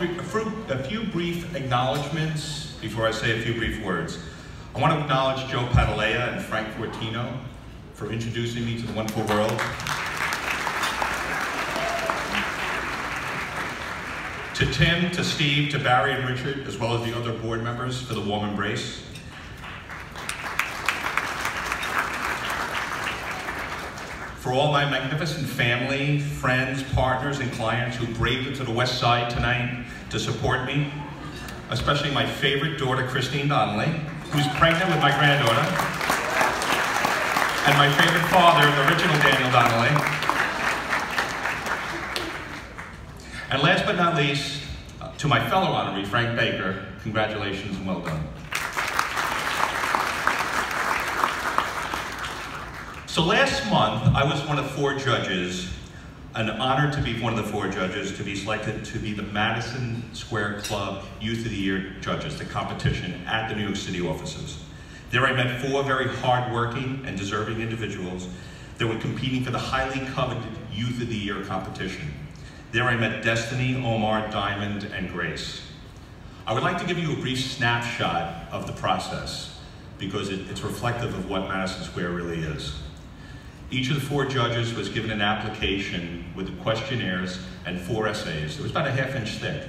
a few brief acknowledgments before I say a few brief words. I want to acknowledge Joe Padalea and Frank Fortino for introducing me to the wonderful world. To Tim, to Steve, to Barry and Richard, as well as the other board members for the warm embrace. For all my magnificent family, friends, partners, and clients who braved it to the west side tonight to support me, especially my favorite daughter, Christine Donnelly, who's pregnant with my granddaughter, and my favorite father, the original Daniel Donnelly. And last but not least, to my fellow honoree, Frank Baker, congratulations and well done. So last month, I was one of 4 judges, an honor to be one of the 4 judges, to be selected to be the Madison Square Club Youth of the Year judges, the competition at the New York City offices. There I met 4 very hardworking and deserving individuals that were competing for the highly coveted Youth of the Year competition. There I met Destiny, Omar, Diamond, and Grace. I would like to give you a brief snapshot of the process because it's reflective of what Madison Square really is. Each of the 4 judges was given an application with questionnaires and 4 essays. It was about a half-inch thick.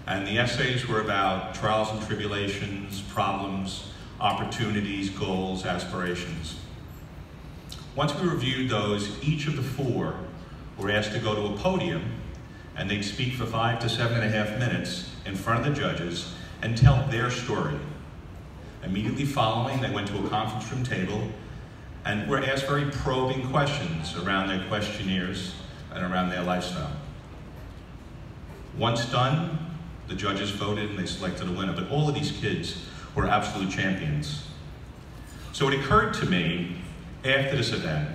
And the essays were about trials and tribulations, problems, opportunities, goals, aspirations. Once we reviewed those, each of the 4 were asked to go to a podium and they'd speak for 5 to 7.5 minutes in front of the judges and tell their story. Immediately following, they went to a conference room table and were asked very probing questions around their questionnaires and around their lifestyle. Once done, the judges voted and they selected a winner, but all of these kids were absolute champions. So it occurred to me after this event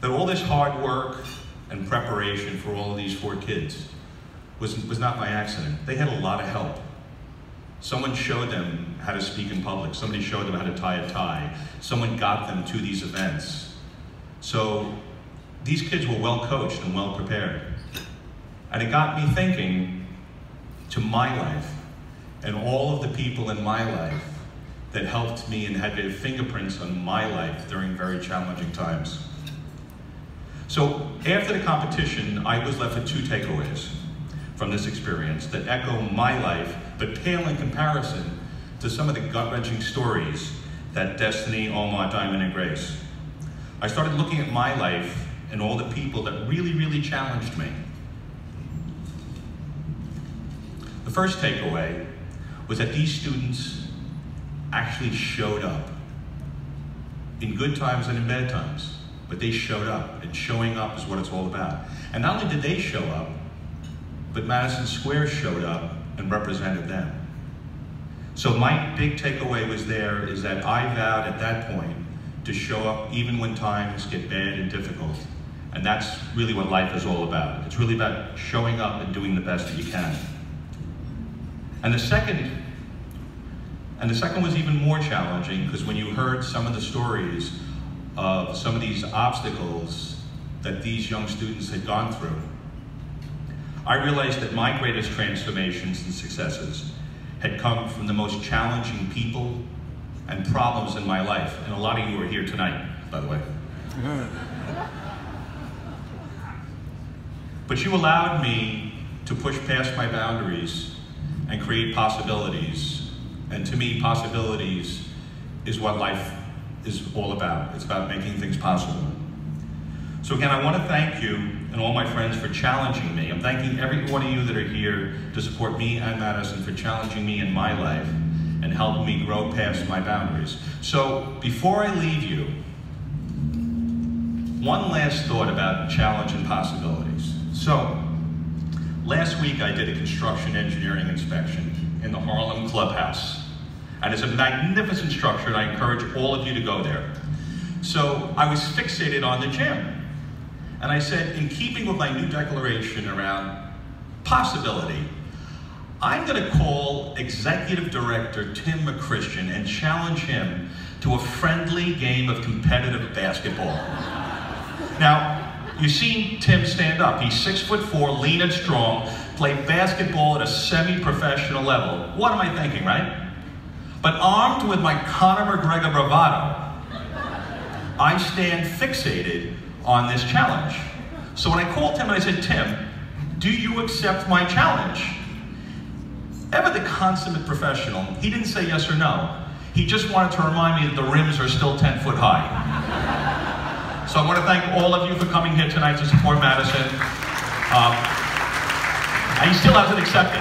that all this hard work and preparation for all of these 4 kids was not by accident. They had a lot of help. Someone showed them how to speak in public. Somebody showed them how to tie a tie. Someone got them to these events. So these kids were well coached and well prepared. And it got me thinking to my life and all of the people in my life that helped me and had their fingerprints on my life during very challenging times. So after the competition, I was left with 2 takeaways from this experience that echo my life, but pale in comparison to some of the gut-wrenching stories that Destiny, Omar, Diamond, and Grace. I started looking at my life and all the people that really, really challenged me. The first takeaway was that these students actually showed up in good times and in bad times. But they showed up, and showing up is what it's all about. And not only did they show up, but Madison Square showed up and represented them. So my big takeaway was there is that I vowed at that point to show up even when times get bad and difficult. And that's really what life is all about. It's really about showing up and doing the best that you can. And the second was even more challenging because when you heard some of the stories of some of these obstacles that these young students had gone through, I realized that my greatest transformations and successes had come from the most challenging people and problems in my life. And a lot of you are here tonight, by the way. But you allowed me to push past my boundaries and create possibilities. And to me, possibilities is what life is all about. It's about making things possible. So again, I want to thank you and all my friends for challenging me. I'm thanking every one of you that are here to support me and Madison for challenging me in my life and helping me grow past my boundaries. So before I leave you, one last thought about challenge and possibilities. So last week I did a construction engineering inspection in the Harlem Clubhouse. And it's a magnificent structure, and I encourage all of you to go there. So I was fixated on the gym. And I said, in keeping with my new declaration around possibility, I'm going to call Executive Director Tim McChristian and challenge him to a friendly game of competitive basketball. Now, you've seen Tim stand up. He's 6'4", lean and strong, play basketball at a semi-professional level. What am I thinking, right? But armed with my Conor McGregor bravado, I stand fixated on this challenge. So when I called Tim and I said, Tim, do you accept my challenge? Ever the consummate professional, he didn't say yes or no. He just wanted to remind me that the rims are still 10 foot high. So I want to thank all of you for coming here tonight to support Madison. And he still hasn't accepted.